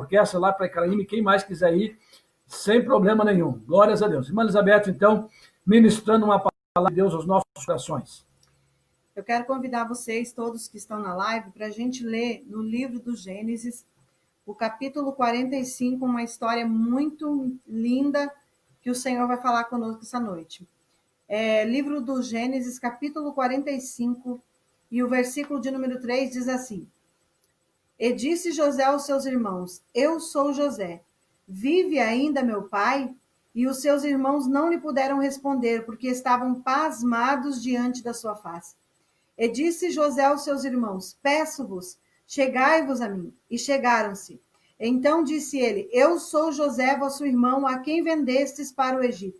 orquestra lá para Icaraíma, quem mais quiser ir, sem problema nenhum. Glórias a Deus. Irmã Elizabeth, então, ministrando uma palavra de Deus aos nossos corações. Eu quero convidar vocês, todos que estão na live, para a gente ler no livro do Gênesis, o capítulo 45, uma história muito linda que o Senhor vai falar conosco essa noite. Livro do Gênesis, capítulo 45, e o versículo de número 3 diz assim: E disse José aos seus irmãos: Eu sou José. Vive ainda meu pai? E os seus irmãos não lhe puderam responder, porque estavam pasmados diante da sua face. E disse José aos seus irmãos: Peço-vos, chegai-vos a mim. E chegaram-se. Então disse ele: Eu sou José, vosso irmão, a quem vendestes para o Egito.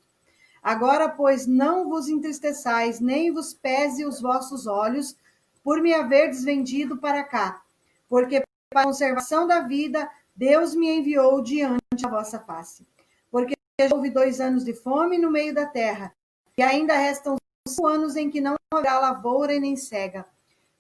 Agora, pois, não vos entristeçais, nem vos pese os vossos olhos, por me haverdes vendido para cá. Porque para a conservação da vida, Deus me enviou diante da vossa face. Porque houve 2 anos de fome no meio da terra, e ainda restam 5 anos em que não haverá lavoura e nem cega.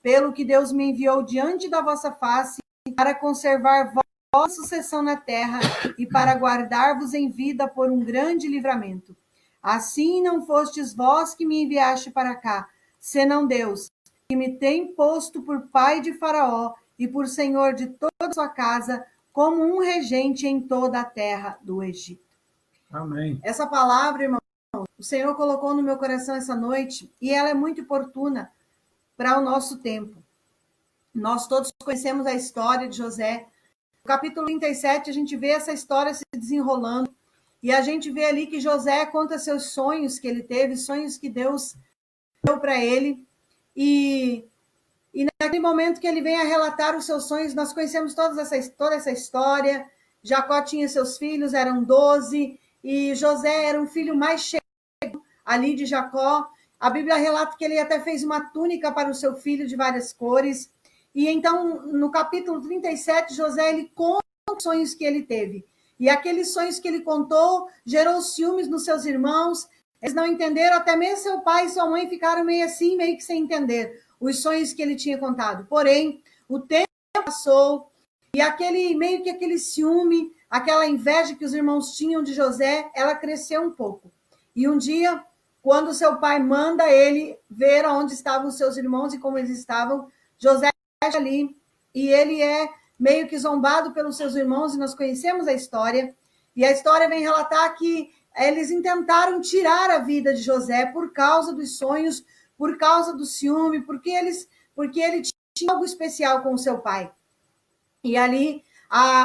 Pelo que Deus me enviou diante da vossa face, para conservar vossa sucessão na terra, e para guardar-vos em vida por um grande livramento. Assim não fostes vós que me enviaste para cá, senão Deus, que me tem posto por pai de Faraó, e por senhor de toda a sua casa, como um regente em toda a terra do Egito. Amém. Essa palavra, irmão, o Senhor colocou no meu coração essa noite, e ela é muito oportuna para o nosso tempo. Nós todos conhecemos a história de José. No capítulo 37, a gente vê essa história se desenrolando, e a gente vê ali que José conta seus sonhos que ele teve, sonhos que Deus deu para ele, e naquele momento que ele vem a relatar os seus sonhos, nós conhecemos toda essa história. Jacó tinha seus filhos, eram 12, e José era um filho mais cheio ali de Jacó. A Bíblia relata que ele até fez uma túnica para o seu filho de várias cores. E então, no capítulo 37, José ele conta os sonhos que ele teve. E aqueles sonhos que ele contou gerou ciúmes nos seus irmãos. Eles não entenderam, até mesmo seu pai e sua mãe ficaram meio assim, meio que sem entender os sonhos que ele tinha contado. Porém, o tempo passou e aquele ciúme, aquela inveja que os irmãos tinham de José, ela cresceu um pouco. E um dia, quando seu pai manda ele ver onde estavam os seus irmãos e como eles estavam, José está ali e ele é meio que zombado pelos seus irmãos, e nós conhecemos a história. E a história vem relatar que eles intentaram tirar a vida de José por causa dos sonhos, por causa do ciúme, porque ele tinha algo especial com o seu pai. E ali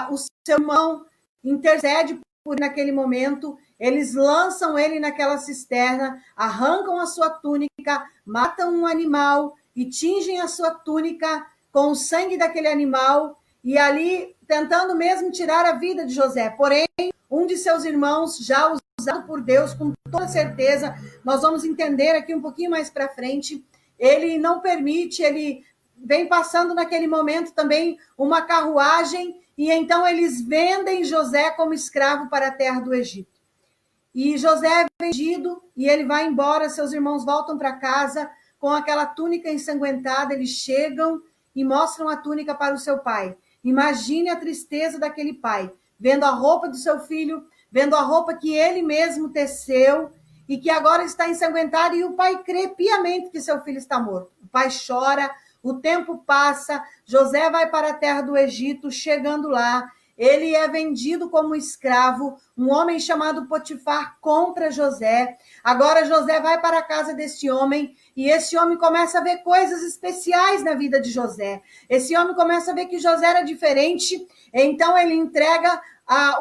o seu irmão intercede por naquele momento, eles lançam ele naquela cisterna, arrancam a sua túnica, matam um animal e tingem a sua túnica com o sangue daquele animal, e ali tentando mesmo tirar a vida de José. Porém, um de seus irmãos, já usado por Deus, com toda certeza, nós vamos entender aqui um pouquinho mais para frente, ele não permite, ele vem passando naquele momento também uma carruagem, e então eles vendem José como escravo para a terra do Egito. E José é vendido, e ele vai embora, seus irmãos voltam para casa com aquela túnica ensanguentada, eles chegam e mostram a túnica para o seu pai. Imagine a tristeza daquele pai, vendo a roupa do seu filho, vendo a roupa que ele mesmo teceu e que agora está ensanguentada, e o pai crê piamente que seu filho está morto. O pai chora, o tempo passa, José vai para a terra do Egito, chegando lá, ele é vendido como escravo, um homem chamado Potifar compra José. Agora José vai para a casa desse homem, e esse homem começa a ver coisas especiais na vida de José. Esse homem começa a ver que José era diferente, então ele entrega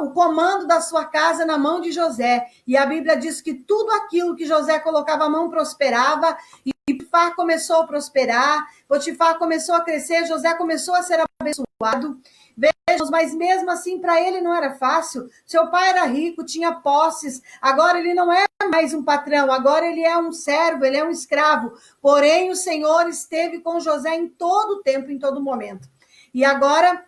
o comando da sua casa na mão de José. E a Bíblia diz que tudo aquilo que José colocava a mão prosperava, e Potifar começou a prosperar, Potifar começou a crescer, José começou a ser abençoado. Vejam, mas mesmo assim para ele não era fácil. Seu pai era rico, tinha posses, agora ele não é mais um patrão, agora ele é um servo, ele é um escravo. Porém, o Senhor esteve com José em todo o tempo, em todo momento. E agora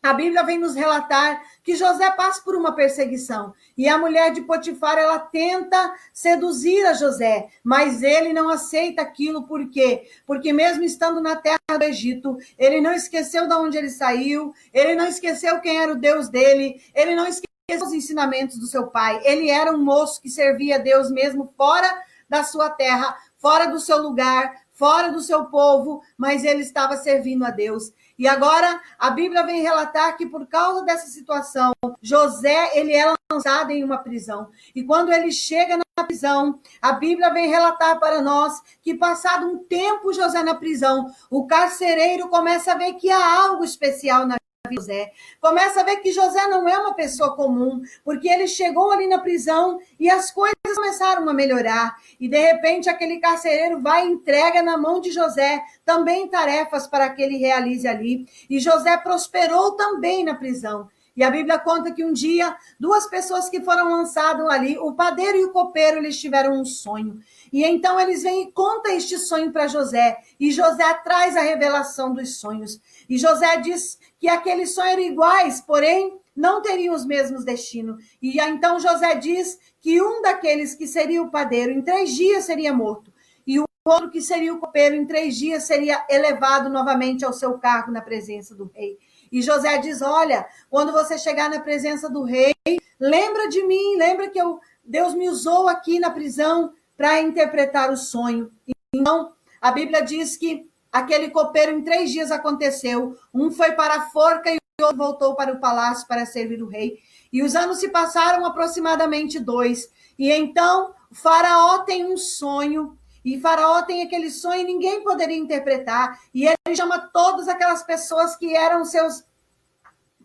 a Bíblia vem nos relatar que José passa por uma perseguição. E a mulher de Potifar, ela tenta seduzir a José, mas ele não aceita aquilo. Por quê? Porque mesmo estando na terra do Egito, ele não esqueceu de onde ele saiu, ele não esqueceu quem era o Deus dele, ele não esqueceu os ensinamentos do seu pai. Ele era um moço que servia a Deus mesmo fora da sua terra, fora do seu lugar, fora do seu povo, mas ele estava servindo a Deus. E agora a Bíblia vem relatar que por causa dessa situação, José, ele é lançado em uma prisão. E quando ele chega na prisão, a Bíblia vem relatar para nós que passado um tempo José na prisão, o carcereiro começa a ver que há algo especial na José. Começa a ver que José não é uma pessoa comum, porque ele chegou ali na prisão e as coisas começaram a melhorar. E de repente aquele carcereiro vai e entrega na mão de José também tarefas para que ele realize ali. E José prosperou também na prisão. E a Bíblia conta que um dia, duas pessoas que foram lançadas ali, o padeiro e o copeiro, eles tiveram um sonho. E então eles vêm e contam este sonho para José. E José traz a revelação dos sonhos. E José diz que aqueles sonhos eram iguais, porém não teriam os mesmos destinos. E então José diz que um daqueles que seria o padeiro, em 3 dias seria morto. E o outro que seria o copeiro, em 3 dias seria elevado novamente ao seu cargo na presença do rei. E José diz, olha, quando você chegar na presença do rei, lembra de mim, lembra que Deus me usou aqui na prisão para interpretar o sonho. Então, a Bíblia diz que aquele copeiro em 3 dias aconteceu. Um foi para a forca e o outro voltou para o palácio para servir o rei. E os anos se passaram aproximadamente 2. E então, o faraó tem um sonho. E Faraó tem aquele sonho e ninguém poderia interpretar. E ele chama todas aquelas pessoas que eram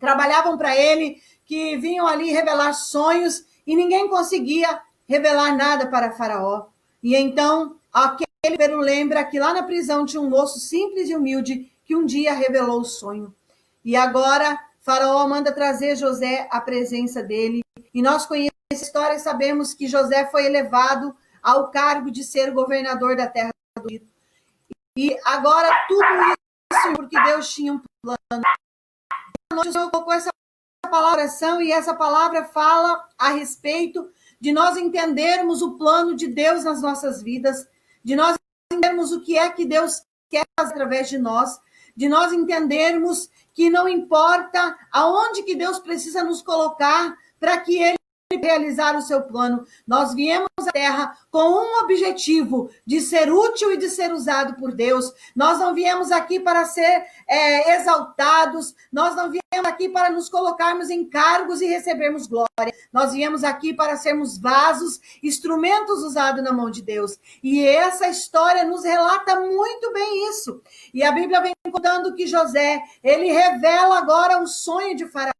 trabalhavam para ele, que vinham ali revelar sonhos, e ninguém conseguia revelar nada para Faraó. E então, aquele Pedro lembra que lá na prisão tinha um moço simples e humilde que um dia revelou o sonho. E agora, Faraó manda trazer José à presença dele. E nós conhecemos essa história e sabemos que José foi elevado ao cargo de ser governador da terra do Egito. E agora tudo isso porque Deus tinha um plano. O Senhor colocou essa palavra e essa palavra fala a respeito de nós entendermos o plano de Deus nas nossas vidas, de nós entendermos o que é que Deus quer fazer através de nós entendermos que não importa aonde que Deus precisa nos colocar para que Ele realizar o seu plano. Nós viemos à Terra com um objetivo de ser útil e de ser usado por Deus. Nós não viemos aqui para ser exaltados, nós não viemos aqui para nos colocarmos em cargos e recebermos glória. Nós viemos aqui para sermos vasos, instrumentos usados na mão de Deus. E essa história nos relata muito bem isso. E a Bíblia vem contando que José, ele revela agora o sonho de Faraó.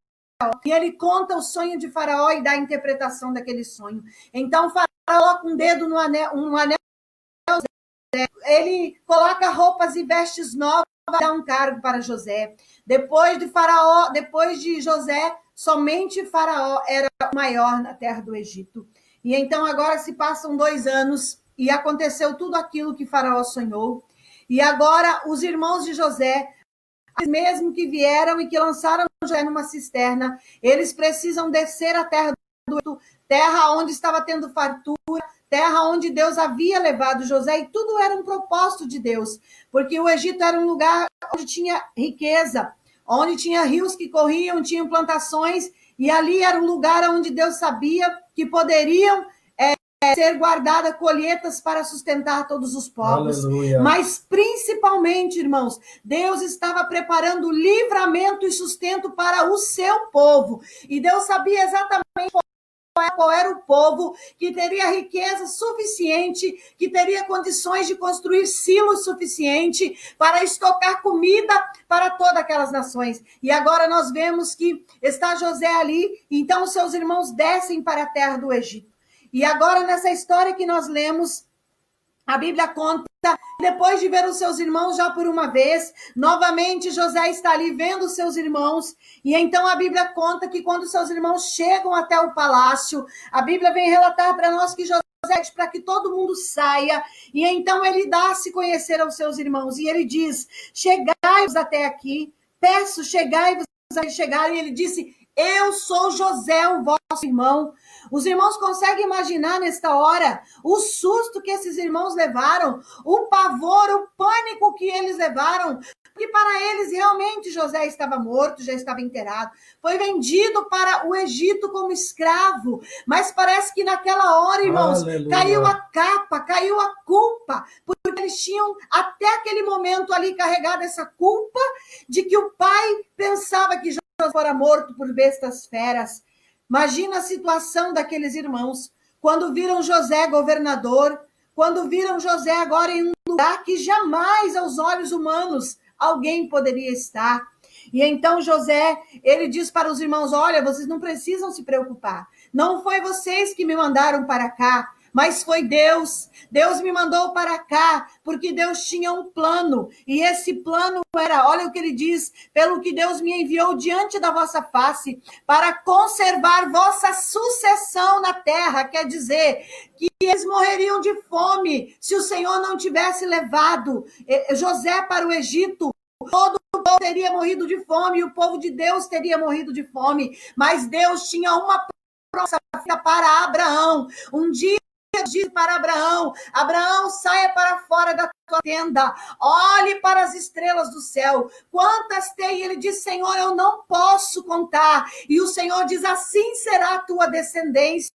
E ele conta o sonho de Faraó e dá a interpretação daquele sonho. Então, Faraó coloca um dedo no anel, ele coloca roupas e vestes novas e dá um cargo para José. Depois de José, somente Faraó era o maior na terra do Egito. E então agora se passam 2 anos e aconteceu tudo aquilo que Faraó sonhou. E agora os irmãos de José, mesmo que vieram e que lançaram José numa cisterna, eles precisam descer a terra do Egito, terra onde estava tendo fartura, terra onde Deus havia levado José, e tudo era um propósito de Deus, porque o Egito era um lugar onde tinha riqueza, onde tinha rios que corriam, tinham plantações, e ali era um lugar onde Deus sabia que poderiam ser guardadas colheitas para sustentar todos os povos. Aleluia. Mas principalmente, irmãos, Deus estava preparando livramento e sustento para o seu povo. E Deus sabia exatamente qual era o povo que teria riqueza suficiente, que teria condições de construir silos suficiente para estocar comida para todas aquelas nações. E agora nós vemos que está José ali, então seus irmãos descem para a terra do Egito. E agora, nessa história que nós lemos, a Bíblia conta, depois de ver os seus irmãos já por uma vez, novamente José está ali vendo os seus irmãos, e então a Bíblia conta que quando seus irmãos chegam até o palácio, a Bíblia vem relatar para nós que José diz para que todo mundo saia, e então ele dá a se conhecer aos seus irmãos, e ele diz, chegai-vos até aqui, peço, chegai-vos aí chegaram e ele disse: eu sou José, o vosso irmão. Os irmãos conseguem imaginar nesta hora o susto que esses irmãos levaram, o pavor, o pânico que eles levaram, porque para eles realmente José estava morto, já estava enterrado, foi vendido para o Egito como escravo, mas parece que naquela hora, irmãos, Aleluia. caiu a capa, caiu a culpa, porque eles tinham até aquele momento ali carregado essa culpa de que o pai pensava que José fora morto por bestas feras. Imagina a situação daqueles irmãos, quando viram José governador, quando viram José agora em um lugar que jamais aos olhos humanos alguém poderia estar. E então José, ele diz para os irmãos: olha, vocês não precisam se preocupar. Não foi vocês que me mandaram para cá, mas foi Deus. Deus me mandou para cá, porque Deus tinha um plano. E esse plano era, olha o que ele diz: pelo que Deus me enviou diante da vossa face, para conservar vossa sucessão na terra. Quer dizer, que eles morreriam de fome se o Senhor não tivesse levado José para o Egito. Todo o povo teria morrido de fome, e o povo de Deus teria morrido de fome. Mas Deus tinha uma promessa para Abraão. Um dia disse para Abraão: Abraão, saia para fora da tua tenda, olhe para as estrelas do céu, quantas tem? Ele diz: Senhor, eu não posso contar. E o Senhor diz: assim será a tua descendência.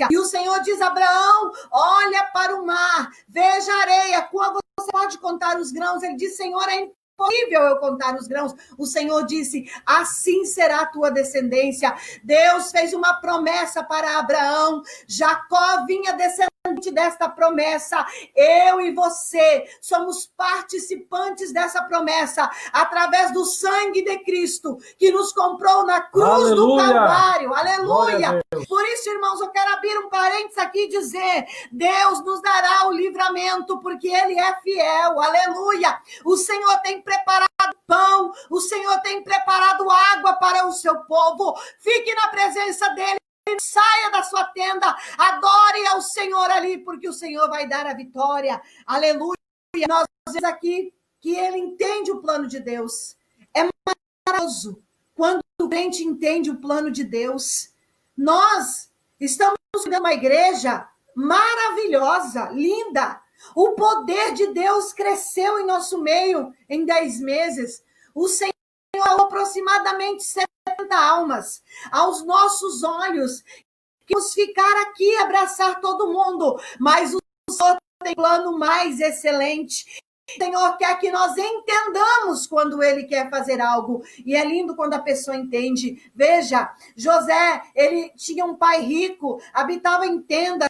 E o Senhor diz: Abraão, olha para o mar, veja a areia, quando você pode contar os grãos? Ele diz: Senhor, é impossível eu contar os grãos. O Senhor disse: assim será a tua descendência. Deus fez uma promessa para Abraão. Jacó vinha descendente desta promessa. Eu e você somos participantes dessa promessa através do sangue de Cristo que nos comprou na cruz do Calvário. Aleluia! Por isso, irmãos, eu quero abrir um parênteses aqui e dizer: Deus nos dará o livramento porque Ele é fiel. Aleluia! O Senhor tem preparado pão, o Senhor tem preparado água para o seu povo. Fique na presença dEle. Saia da sua tenda, adore ao Senhor ali, porque o Senhor vai dar a vitória. Aleluia. Nós vemos aqui que Ele entende o plano de Deus. É maravilhoso quando o crente entende o plano de Deus. Nós estamos numa igreja maravilhosa, linda. O poder de Deus cresceu em nosso meio em 10 meses. O Senhor aproximadamente 70 almas aos nossos olhos. Queremos ficar aqui, abraçar todo mundo, mas o Senhor tem um plano mais excelente. O Senhor quer que nós entendamos quando Ele quer fazer algo. E é lindo quando a pessoa entende. Veja, José, ele tinha um pai rico, habitava em tenda,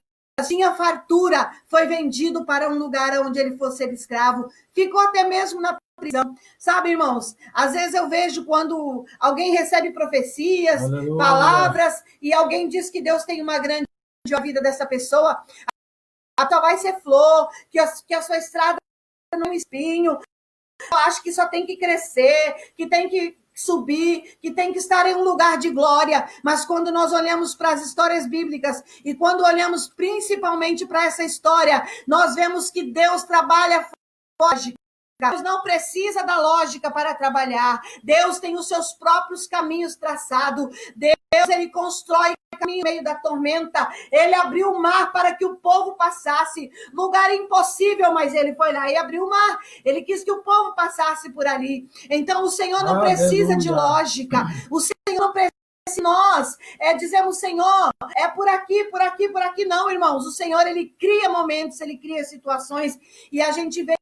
tinha fartura, foi vendido para um lugar onde ele fosse ser escravo, ficou até mesmo na prisão. Sabe, irmãos, às vezes eu vejo quando alguém recebe profecias, aleluia, palavras, e alguém diz que Deus tem uma grande vida dessa pessoa, a tua vai ser flor, que a sua estrada não é espinho, eu acho que só tem que crescer, que tem que subir, que tem que estar em um lugar de glória. Mas quando nós olhamos para as histórias bíblicas e quando olhamos principalmente para essa história, nós vemos que Deus trabalha lógica. Deus não precisa da lógica para trabalhar. Deus tem os seus próprios caminhos traçados. Deus, ele constrói caminho no meio da tormenta. Ele abriu o mar para que o povo passasse. Lugar impossível, mas ele foi lá e abriu o mar. Ele quis que o povo passasse por ali. Então o Senhor não precisa de lógica. O Senhor não precisa de nós. Dizemos: Senhor, é por aqui, por aqui, por aqui. Não, irmãos. O Senhor, ele cria momentos, ele cria situações. E a gente vê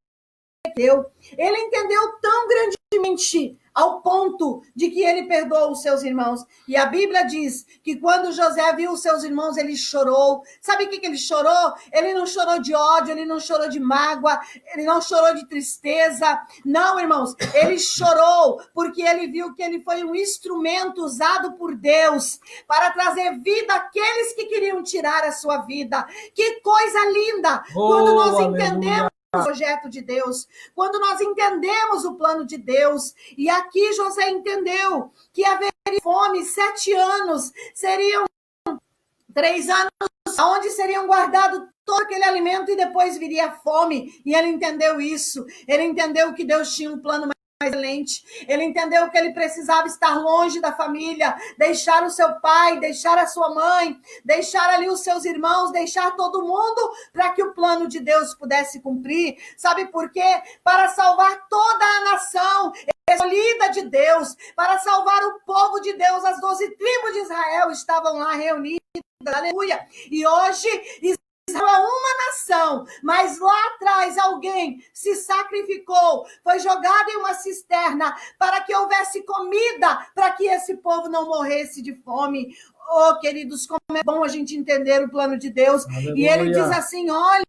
ele entendeu tão grandemente ao ponto de que ele perdoou os seus irmãos. E a Bíblia diz que quando José viu os seus irmãos, ele chorou. Sabe o que ele chorou? Ele não chorou de ódio, ele não chorou de mágoa, ele não chorou de tristeza. Não, irmãos, ele chorou porque ele viu que ele foi um instrumento usado por Deus para trazer vida àqueles que queriam tirar a sua vida. Que coisa linda! Quando nós entendemos o projeto de Deus, quando nós entendemos o plano de Deus. E aqui José entendeu que haveria fome, 7 anos, seriam 3 anos onde seriam guardados todo aquele alimento e depois viria a fome. E ele entendeu isso, ele entendeu que Deus tinha um plano excelente. Ele entendeu que ele precisava estar longe da família, deixar o seu pai, deixar a sua mãe, deixar ali os seus irmãos, deixar todo mundo para que o plano de Deus pudesse cumprir. Sabe por quê? Para salvar toda a nação escolhida de Deus, para salvar o povo de Deus. As 12 tribos de Israel estavam lá reunidas, aleluia. E hoje Israel é uma nação, mas lá atrás alguém se sacrificou, foi jogado em uma cisterna para que houvesse comida, para que esse povo não morresse de fome. Oh, queridos, como é bom a gente entender o plano de Deus. Aleluia. E ele diz assim, olha,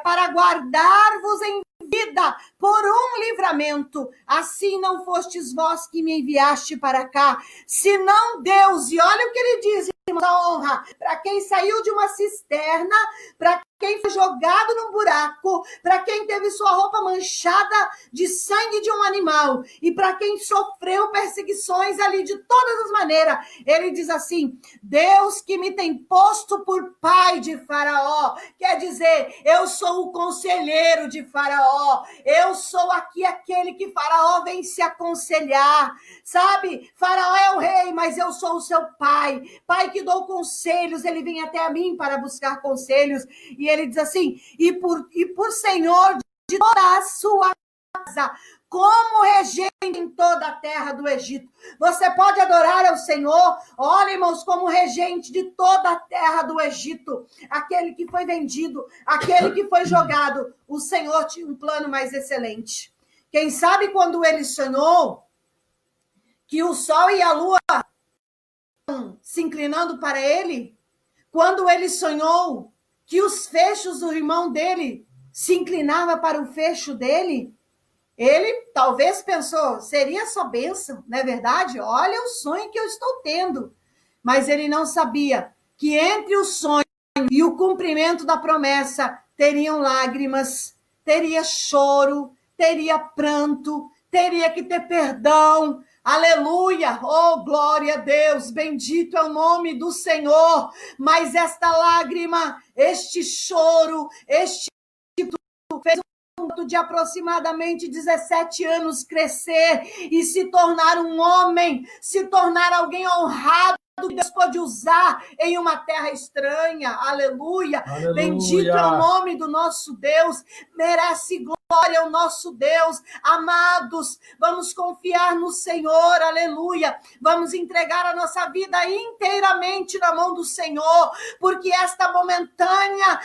para guardar-vos em vida por um livramento, assim não fostes vós que me enviaste para cá, senão Deus. E olha o que ele diz, a honra para quem saiu de uma cisterna, para quem foi jogado num buraco, para quem teve sua roupa manchada de sangue de um animal e para quem sofreu perseguições ali de todas as maneiras. Ele diz assim, Deus que me tem posto por pai de Faraó, quer dizer, eu sou o conselheiro de Faraó, eu sou aqui aquele que Faraó vem se aconselhar, sabe? Faraó é o rei, mas eu sou o seu pai que dou conselhos, ele vem até a mim para buscar conselhos. E ele diz assim, e por Senhor de toda a sua casa, como regente em toda a terra do Egito. Você pode adorar ao Senhor, olha, irmãos, como regente de toda a terra do Egito, aquele que foi vendido, aquele que foi jogado. O Senhor tinha um plano mais excelente. Quem sabe quando ele sonhou que o sol e a lua se inclinando para ele, quando ele sonhou que os fechos do irmão dele se inclinava para o fecho dele, ele talvez pensou, seria só bênção, não é verdade? Olha o sonho que eu estou tendo. Mas ele não sabia que entre o sonho e o cumprimento da promessa teriam lágrimas, teria choro, teria pranto, teria que ter perdão. Aleluia, oh glória a Deus, bendito é o nome do Senhor. Mas esta lágrima, este choro, este fez de aproximadamente 17 anos crescer e se tornar um homem, se tornar alguém honrado que Deus pode usar em uma terra estranha. Aleluia. Aleluia. Bendito é o nome do nosso Deus, merece glória ao nosso Deus. Amados, vamos confiar no Senhor, aleluia. Vamos entregar a nossa vida inteiramente na mão do Senhor, porque esta momentânea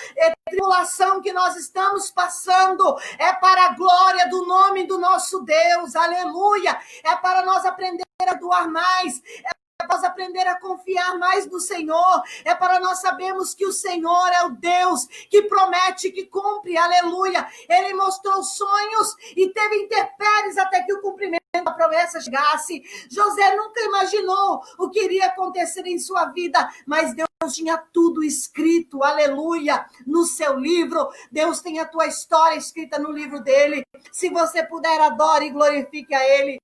tribulação que nós estamos passando é para a glória do nome do nosso Deus, aleluia. É para nós aprender a doar mais, é para nós aprender a confiar mais no Senhor, é para nós sabermos que o Senhor é o Deus que promete, que cumpre, aleluia. Ele mostrou sonhos e teve intempéries até que o cumprimento da promessa chegasse. José nunca imaginou o que iria acontecer em sua vida, mas Deus tinha tudo escrito, aleluia, no seu livro. Deus tem a tua história escrita no livro dele. Se você puder, adore e glorifique a ele.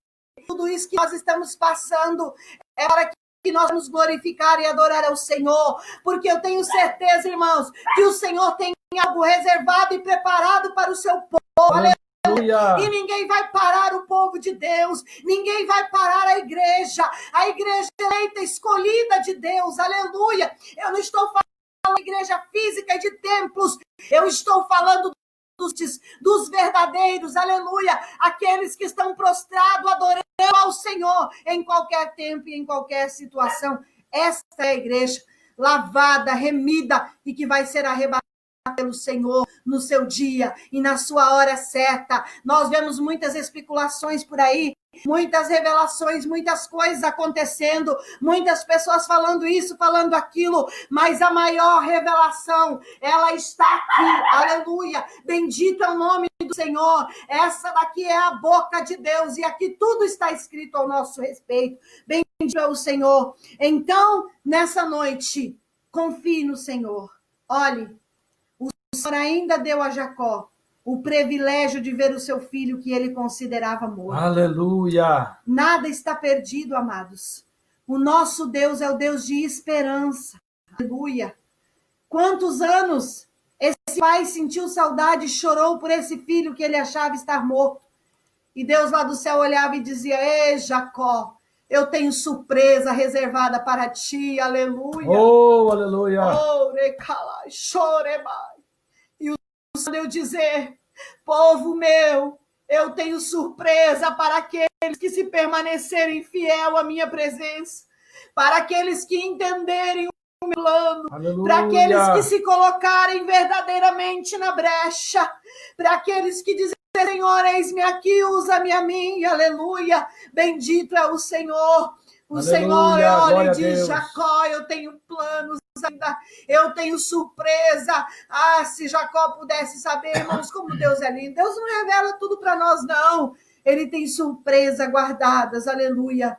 Tudo isso que nós estamos passando é para que nós nos glorificar e adorar ao Senhor, porque eu tenho certeza, irmãos, que o Senhor tem algo reservado e preparado para o seu povo, aleluia. E ninguém vai parar o povo de Deus, ninguém vai parar a igreja eleita, escolhida de Deus, aleluia. Eu não estou falando de igreja física e de templos, eu estou falando dos verdadeiros, aleluia, aqueles que estão prostrados, adorando ao Senhor em qualquer tempo e em qualquer situação. Esta é a igreja lavada, remida e que vai ser arrebatada pelo Senhor no seu dia e na sua hora certa. Nós vemos muitas especulações por aí, muitas revelações, muitas coisas acontecendo, muitas pessoas falando isso, falando aquilo, mas a maior revelação, ela está aqui, aleluia, bendito é o nome do Senhor. Essa daqui é a boca de Deus e aqui tudo está escrito ao nosso respeito. Bendito é o Senhor. Então, nessa noite, confie no Senhor. Olhe, o Senhor ainda deu a Jacó o privilégio de ver o seu filho que ele considerava morto. Aleluia! Nada está perdido, amados. O nosso Deus é o Deus de esperança. Aleluia! Quantos anos esse pai sentiu saudade e chorou por esse filho que ele achava estar morto. E Deus lá do céu olhava e dizia: Ei, Jacó, eu tenho surpresa reservada para ti, aleluia. Oh, aleluia. Oh, recala, chorebai. E o Senhor dizer: povo meu, eu tenho surpresa para aqueles que se permanecerem fiel à minha presença, para aqueles que entenderem o meu plano, Aleluia. para aqueles que se colocarem verdadeiramente na brecha, para aqueles que dizem: Senhor, eis-me aqui, usa-me a mim, aleluia, bendito é o Senhor. O aleluia, Senhor olha e diz: Jacó, eu tenho planos ainda, eu tenho surpresa. Ah, se Jacó pudesse saber, irmãos, como Deus é lindo. Deus não revela tudo para nós, não. Ele tem surpresa guardadas, aleluia.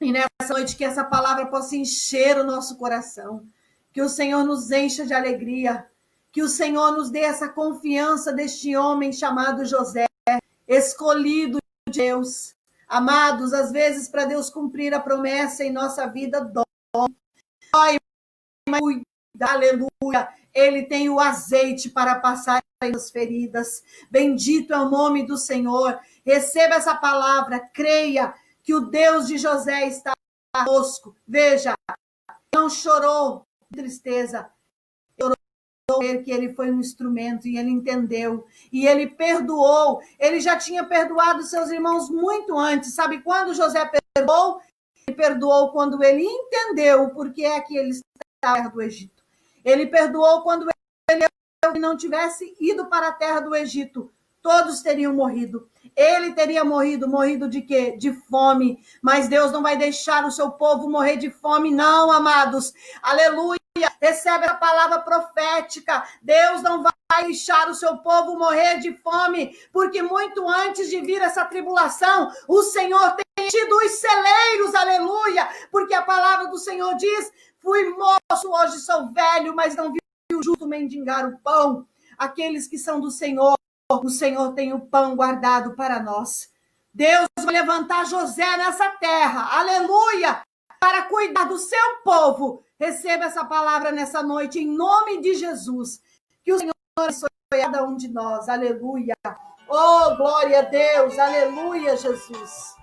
E nessa noite que essa palavra possa encher o nosso coração, que o Senhor nos encha de alegria, que o Senhor nos dê essa confiança deste homem chamado José, escolhido de Deus. Amados, às vezes para Deus cumprir a promessa em nossa vida, dói, aleluia, ele tem o azeite para passar as feridas. Bendito é o nome do Senhor. Receba essa palavra, creia que o Deus de José está conosco. Veja, não chorou de tristeza, chorou que ele foi um instrumento e ele entendeu, e ele perdoou. Ele já tinha perdoado seus irmãos muito antes. Sabe quando José perdoou? Ele perdoou quando ele entendeu o porquê é que ele estava do Egito. Ele perdoou quando ele não tivesse ido para a terra do Egito. Todos teriam morrido. Ele teria morrido de quê? De fome. Mas Deus não vai deixar o seu povo morrer de fome, não, amados. Aleluia. Recebe a palavra profética. Deus não vai deixar o seu povo morrer de fome, porque muito antes de vir essa tribulação, o Senhor tem tido os celeiros, aleluia, porque a palavra do Senhor diz: fui moço, hoje sou velho, mas não vi o justo mendigar o pão. Aqueles que são do Senhor, o Senhor tem o pão guardado para nós. Deus vai levantar José nessa terra, aleluia, para cuidar do seu povo. Receba essa palavra nessa noite, em nome de Jesus. Que o Senhor abençoe cada um de nós, aleluia. Oh, glória a Deus, aleluia, Jesus.